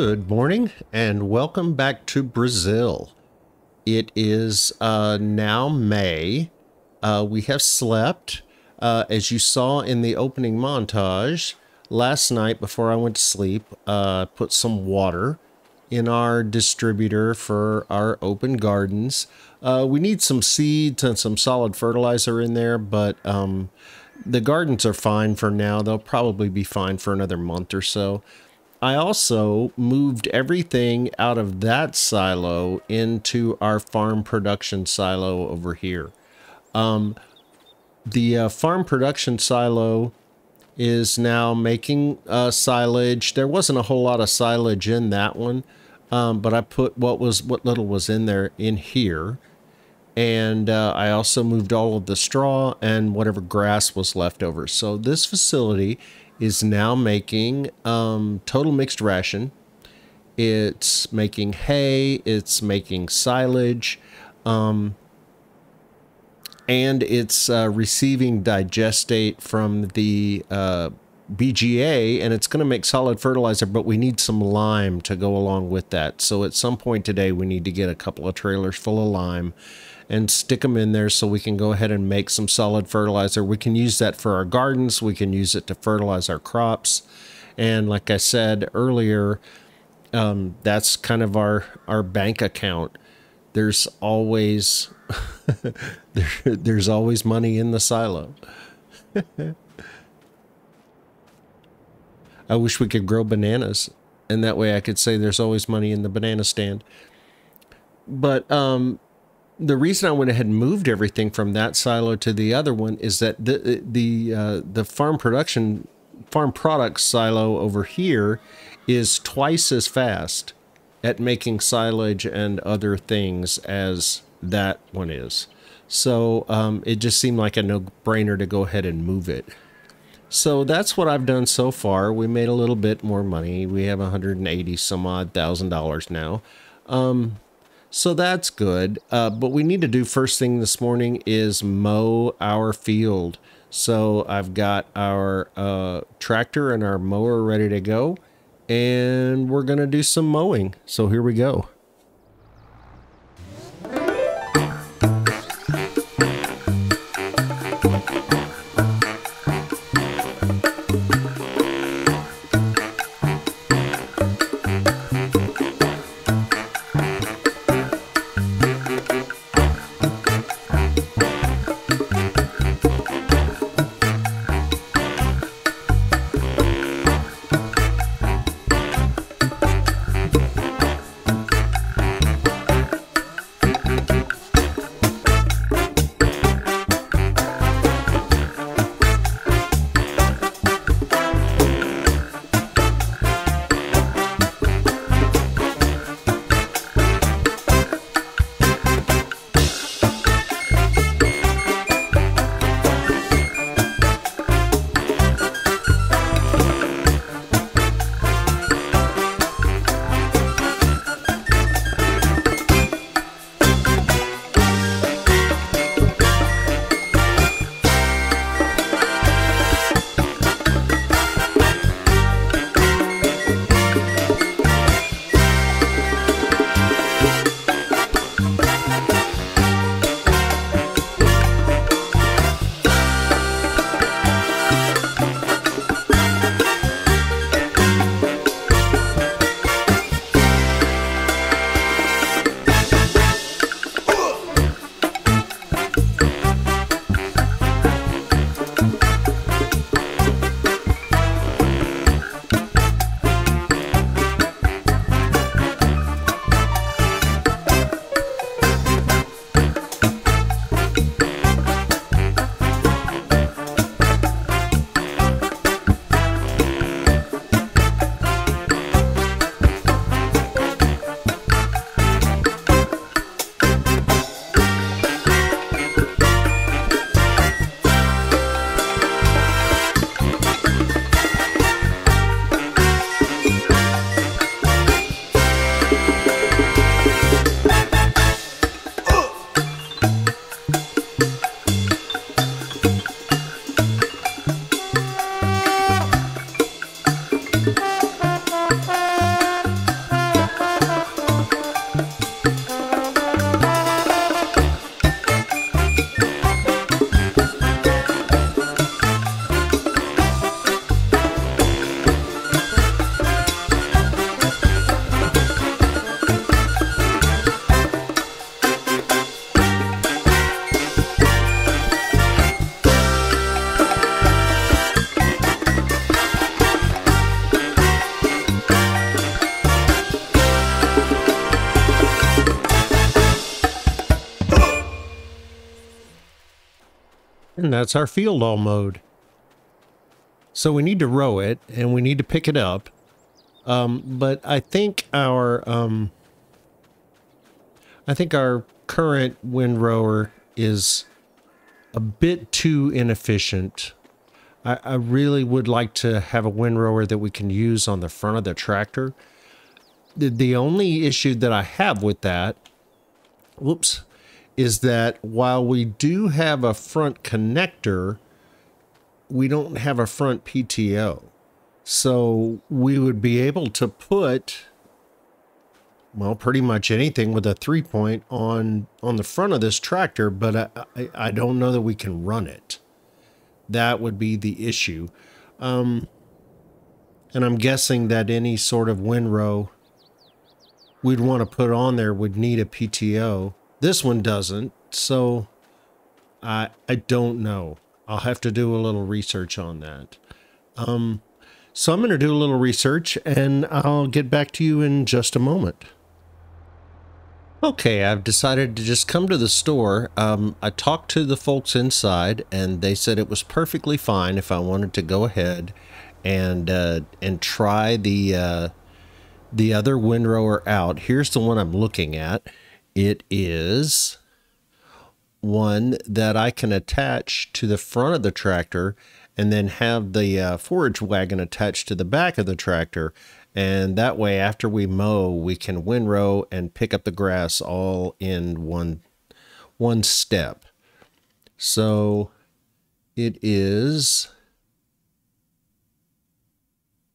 Good morning and welcome back to Brazil. It is now May. We have slept. As you saw in the opening montage, last night before I went to sleep, put some water in our distributor for our open gardens. We need some seeds and some solid fertilizer in there, but the gardens are fine for now. They'll probably be fine for another month or so. I also moved everything out of that silo into our farm production silo over here. The farm production silo is now making silage. There wasn't a whole lot of silage in that one, but I put what little was in there in here. And I also moved all of the straw and whatever grass was left over. So this facility is now making total mixed ration. It's making hay, it's making silage, and it's receiving digestate from the BGA, and it's going to make solid fertilizer, but we need some lime to go along with that. So at some point today, we need to get a couple of trailers full of lime and stick them in there so we can go ahead and make some solid fertilizer. We can use that for our gardens. We can use it to fertilize our crops. And like I said earlier, that's kind of our bank account. There's always, there's always money in the silo. I wish we could grow bananas, and that way I could say there's always money in the banana stand. But, the reason I went ahead and moved everything from that silo to the other one is that the farm products silo over here is twice as fast at making silage and other things as that one is. So it just seemed like a no-brainer to go ahead and move it. So that's what I've done so far. We made a little bit more money. We have $180 some odd thousand now. So that's good, but we need to do first thing this morning is mow our field. So I've got our tractor and our mower ready to go, and we're going to do some mowing. So here we go. And that's our field all mode. So we need to row it and we need to pick it up. But I think our current windrower is a bit too inefficient. I really would like to have a windrower that we can use on the front of the tractor. The only issue that I have with that, whoops, is that while we do have a front connector, we don't have a front PTO. So we would be able to put, well, pretty much anything with a 3-point on the front of this tractor, but I don't know that we can run it. That would be the issue. And I'm guessing that any sort of windrow we'd want to put on there would need a PTO. This one doesn't, so I don't know. I'll have to do a little research on that. So I'm going to do a little research and I'll get back to you in just a moment. Okay, I've decided to just come to the store. I talked to the folks inside and they said it was perfectly fine if I wanted to go ahead and try the other windrower out. Here's the one I'm looking at. It is one that I can attach to the front of the tractor and then have the forage wagon attached to the back of the tractor. And that way, after we mow, we can windrow and pick up the grass all in one step. So it is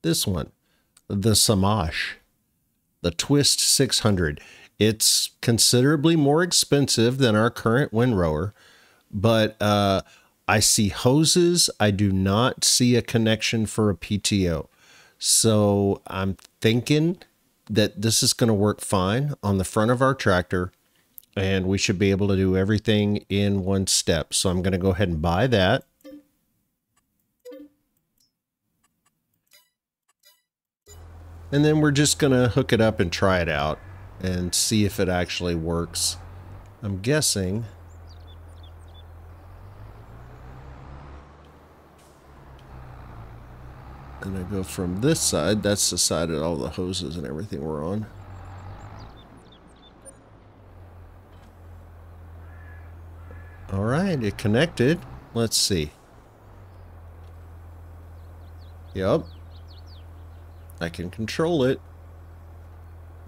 this one, the Samash, the Twist 600. It's considerably more expensive than our current windrower, but I see hoses. I do not see a connection for a PTO. So I'm thinking that this is going to work fine on the front of our tractor and we should be able to do everything in one step. So I'm going to go ahead and buy that. And then we're just going to hook it up and try it out and see if it actually works. I'm guessing. And I go from this side. That's the side that all the hoses and everything were on. All right, it connected. Let's see. Yep. I can control it.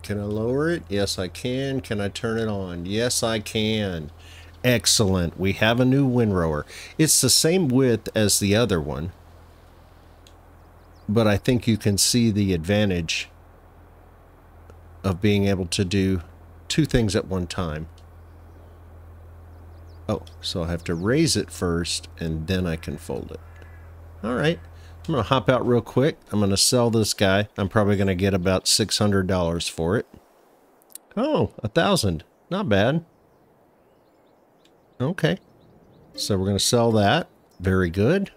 Can I lower it? Yes, I can. Can I turn it on? Yes, I can. Excellent. We have a new windrower. It's the same width as the other one, but I think you can see the advantage of being able to do two things at one time. Oh, so I have to raise it first and then I can fold it. All right. I'm going to hop out real quick. I'm going to sell this guy. I'm probably going to get about $600 for it. Oh, 1,000. Not bad. Okay. So we're going to sell that. Very good.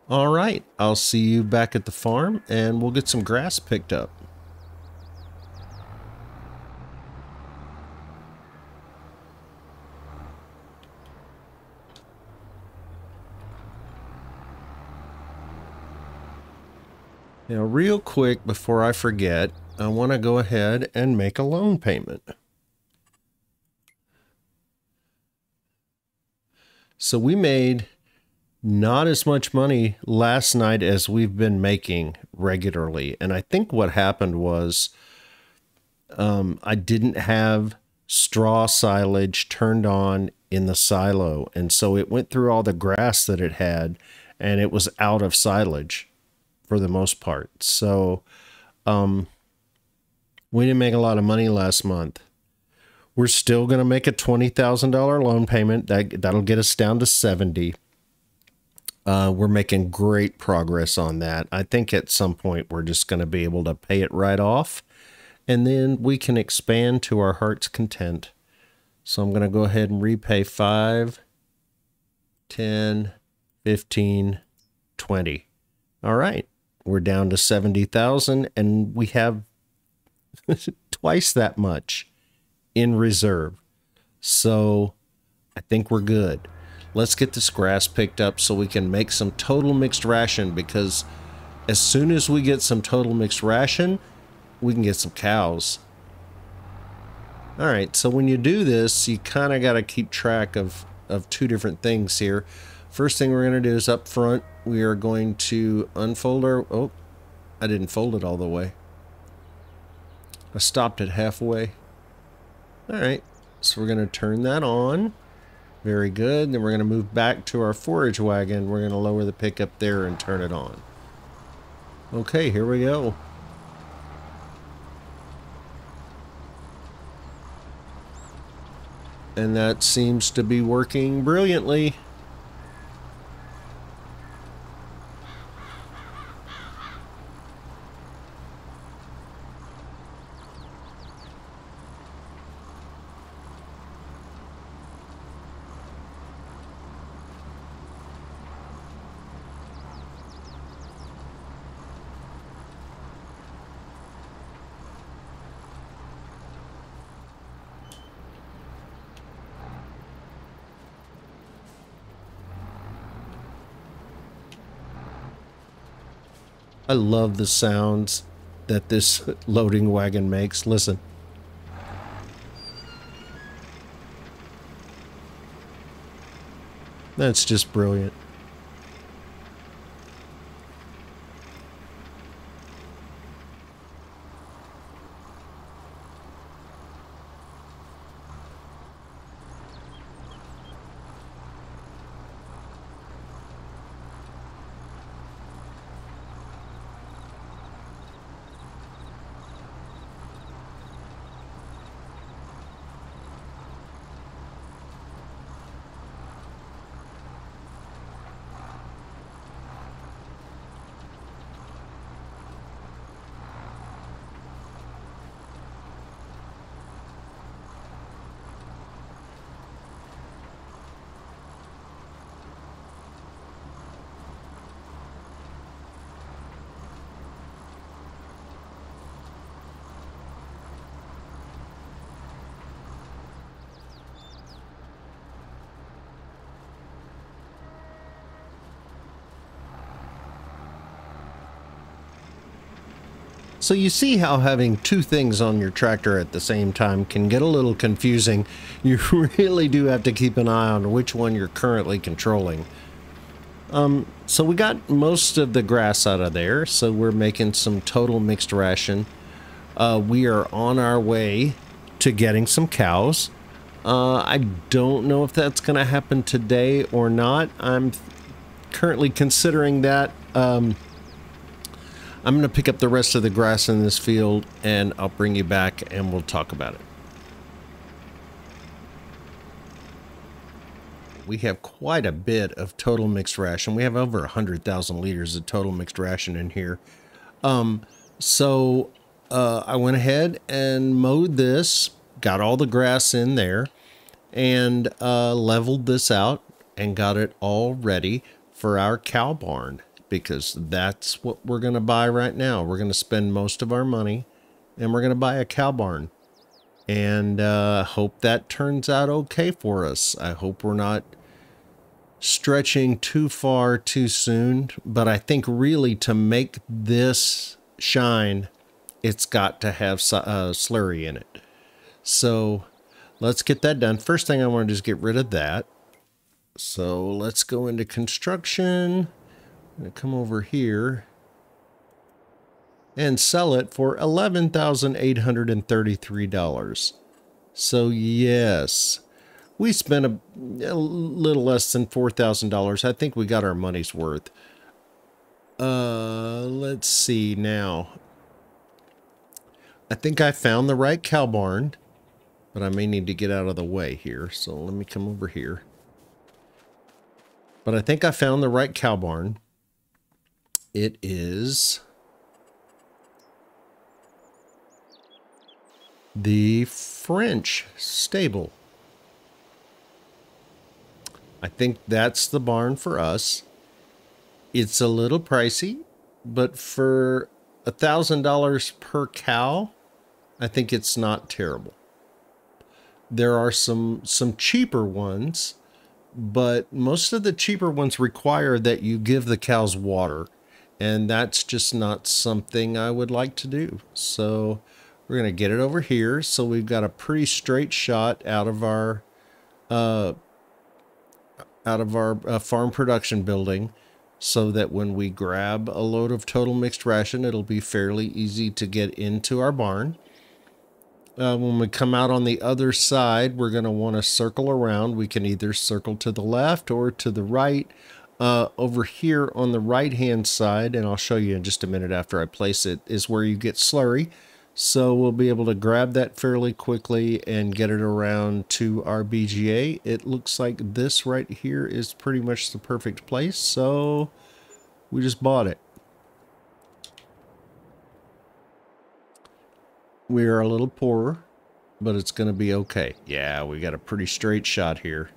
All right. I'll see you back at the farm and we'll get some grass picked up. Now, real quick, before I forget, I want to go ahead and make a loan payment. So we made not as much money last night as we've been making regularly. And I think what happened was I didn't have straw silage turned on in the silo. And so it went through all the grass that it had and it was out of silage for the most part. So we didn't make a lot of money last month. We're still going to make a $20,000 loan payment. That'll get us down to 70. We're making great progress on that. I think at some point we're just going to be able to pay it right off and then we can expand to our heart's content. So I'm going to go ahead and repay 5, 10, 15, 20. All right. We're down to 70,000 and we have twice that much in reserve. So I think we're good. let's get this grass picked up so we can make some total mixed ration, because as soon as we get some total mixed ration, we can get some cows. All right, so when you do this, you kind of got to keep track of two different things here. First thing we're going to do is up front, we are going to unfold our... Oh, I didn't fold it all the way. I stopped it halfway. All right, so we're going to turn that on. Very good. Then we're going to move back to our forage wagon. We're going to lower the pickup there and turn it on. Okay, here we go. And that seems to be working brilliantly. I love the sounds that this loading wagon makes. Listen. That's just brilliant. So you see how having two things on your tractor at the same time can get a little confusing. You really do have to keep an eye on which one you're currently controlling. So we got most of the grass out of there, so we're making some total mixed ration. We are on our way to getting some cows. I don't know if that's going to happen today or not. I'm currently considering that. I'm going to pick up the rest of the grass in this field, and I'll bring you back and we'll talk about it. We have quite a bit of total mixed ration. We have over 100,000 liters of total mixed ration in here. I went ahead and mowed this, got all the grass in there, and leveled this out and got it all ready for our cow barn. Because that's what we're going to buy right now. We're going to spend most of our money and we're going to buy a cow barn. And hope that turns out okay for us. I hope we're not stretching too far too soon. But I think really to make this shine, it's got to have slurry in it. So let's get that done. First thing I want to do is get rid of that. So let's go into construction. I'm going to come over here and sell it for $11,833. So yes, we spent a little less than $4,000. I think we got our money's worth. Let's see now. I think I found the right cow barn, but I may need to get out of the way here. So let me come over here. But I think I found the right cow barn. It is the French stable. I think that's the barn for us. It's a little pricey, but for $1,000 per cow, I think it's not terrible. There are some cheaper ones but most of the cheaper ones require that you give the cows water, and that's just not something I would like to do. So we're going to get it over here. So we've got a pretty straight shot out of our farm production building, so that when we grab a load of total mixed ration, it'll be fairly easy to get into our barn. When we come out on the other side, we're going to want to circle around. We can either circle to the left or to the right. Over here on the right hand side, and I'll show you in just a minute after I place it, is where you get slurry. So we'll be able to grab that fairly quickly and get it around to our BGA. It looks like this right here is pretty much the perfect place, so we just bought it. We are a little poorer, but it's going to be okay. Yeah, we got a pretty straight shot here.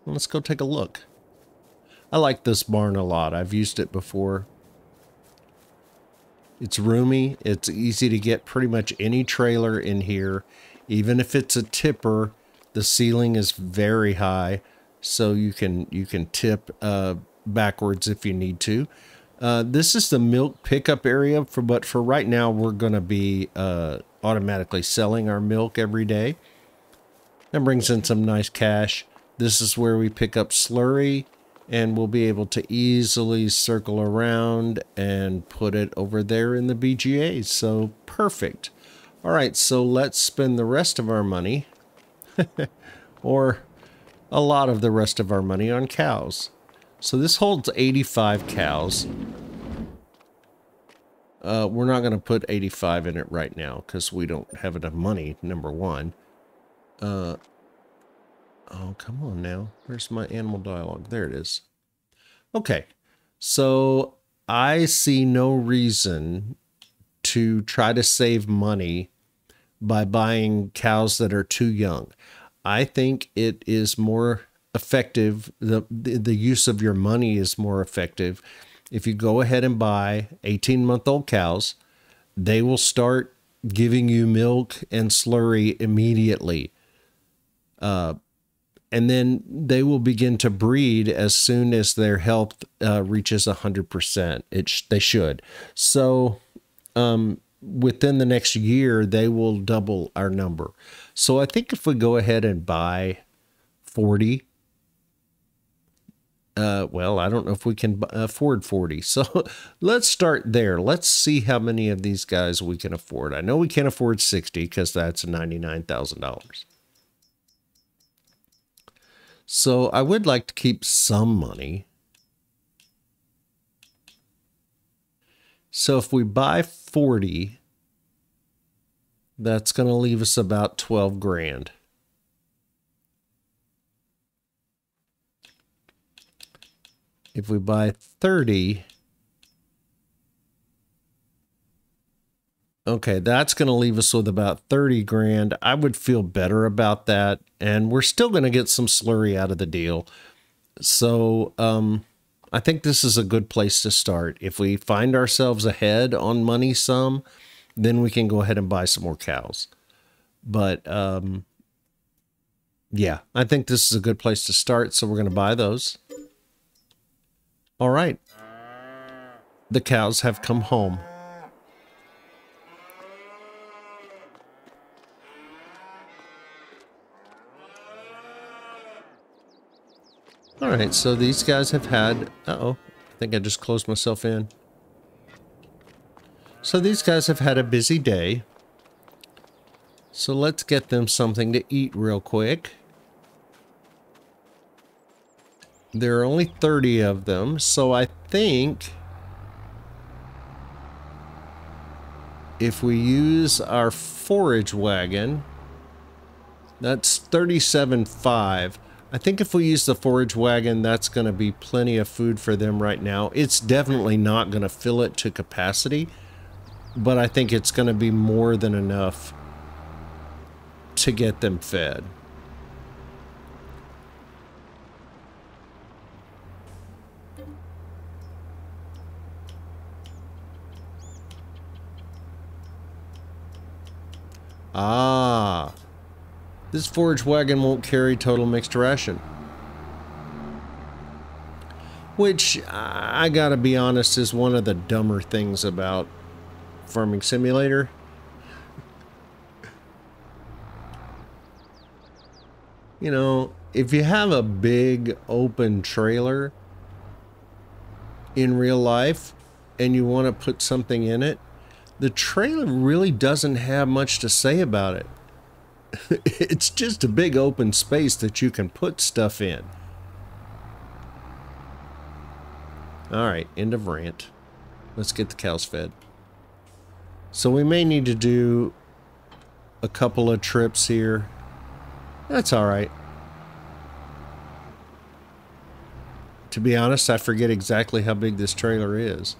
Well, let's go take a look. I like this barn a lot. I've used it before. It's roomy. It's easy to get pretty much any trailer in here. Even if it's a tipper, the ceiling is very high, so you can tip backwards if you need to. This is the milk pickup area, but for right now, we're going to be automatically selling our milk every day. That brings in some nice cash. This is where we pick up slurry, and we'll be able to easily circle around and put it over there in the BGA. So perfect. All right, so let's spend the rest of our money, or a lot of the rest of our money, on cows. So this holds 85 cows. We're not going to put 85 in it right now because we don't have enough money, number one. Oh, come on now. Where's my animal dialogue? There it is. Okay, so I see no reason to try to save money by buying cows that are too young. I think it is more effective, the use of your money is more effective if you go ahead and buy 18-month-old cows. They will start giving you milk and slurry immediately. And then they will begin to breed as soon as their health reaches 100%. They should. So within the next year, they will double our number. So I think if we go ahead and buy 40, well, I don't know if we can afford 40. So let's start there. Let's see how many of these guys we can afford. I know we can't afford 60 because that's $99,000. So I would like to keep some money. So if we buy 40, that's going to leave us about 12 grand. If we buy 30, okay, that's going to leave us with about 30 grand. I would feel better about that. And we're still going to get some slurry out of the deal. So I think this is a good place to start. If we find ourselves ahead on money some, then we can go ahead and buy some more cows. But yeah, I think this is a good place to start. So we're going to buy those. All right. The cows have come home. All right, so these guys have had... Uh-oh, I think I just closed myself in. So these guys have had a busy day. So let's get them something to eat real quick. There are only 30 of them, so I think if we use our forage wagon, that's 37.5. I think if we use the forage wagon, that's going to be plenty of food for them right now. It's definitely not going to fill it to capacity, but I think it's going to be more than enough to get them fed. Ah, This forage wagon won't carry total mixed ration. Which, I gotta be honest, is one of the dumber things about Farming Simulator. You know, if you have a big open trailer in real life and you want to put something in it, the trailer really doesn't have much to say about it. It's just a big open space that you can put stuff in. Alright, end of rant. Let's get the cows fed. So we may need to do a couple of trips here. That's alright. To be honest, I forget exactly how big this trailer is.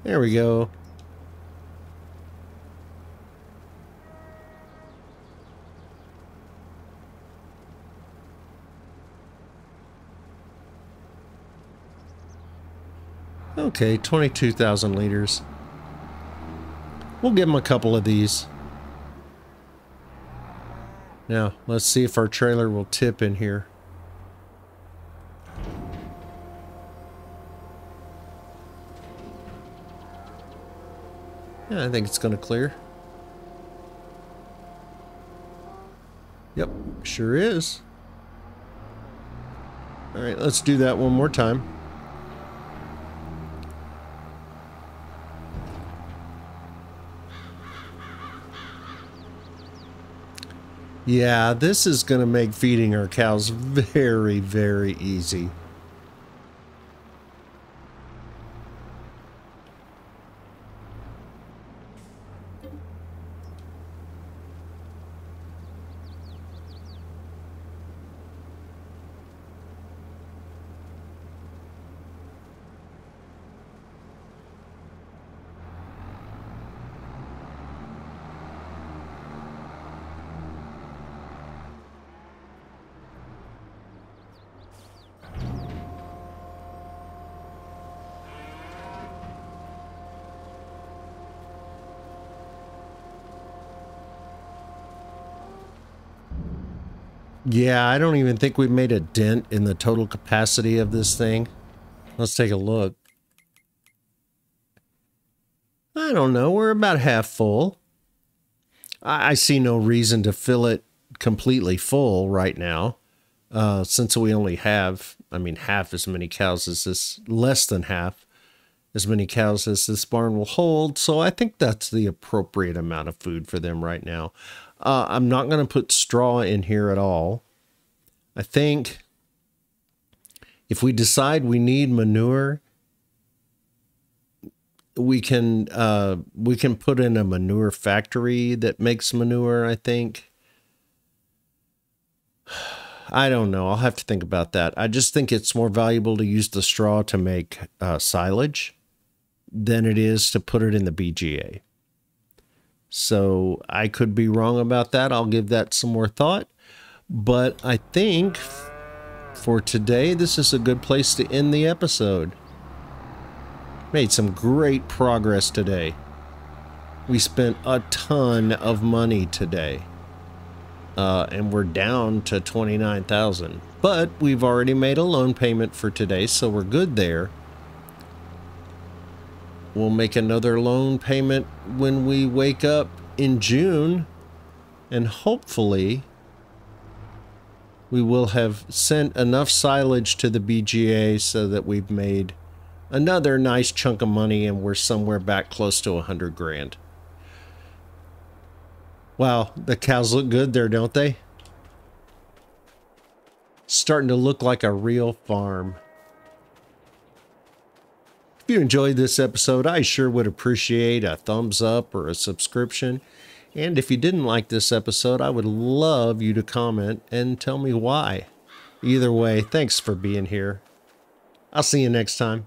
There we go. Okay, 22,000 liters. We'll give them a couple of these. Now, let's see if our trailer will tip in here. Yeah, I think it's going to clear. Yep, sure is. Alright, let's do that one more time. Yeah, this is going to make feeding our cows very, very easy. Yeah, I don't even think we've made a dent in the total capacity of this thing. Let's take a look. I don't know, we're about half full. I see no reason to fill it completely full right now, since we only have, I mean, half as many cows as this, less than half as many cows as this barn will hold, so I think that's the appropriate amount of food for them right now. I'm not going to put straw in here at all. I think if we decide we need manure, we can put in a manure factory that makes manure, I think. I don't know. I'll have to think about that. I just think it's more valuable to use the straw to make silage than it is to put it in the BGA. So I could be wrong about that. I'll give that some more thought. But I think for today, this is a good place to end the episode. Made some great progress today. We spent a ton of money today. And we're down to 29,000. But we've already made a loan payment for today, so we're good there. We'll make another loan payment when we wake up in June, and hopefully we will have sent enough silage to the BGA so that we've made another nice chunk of money and we're somewhere back close to 100 grand. Wow, the cows look good there, don't they? Starting to look like a real farm. If you enjoyed this episode, I sure would appreciate a thumbs up or a subscription. And if you didn't like this episode, I would love you to comment and tell me why. Either way, thanks for being here. I'll see you next time.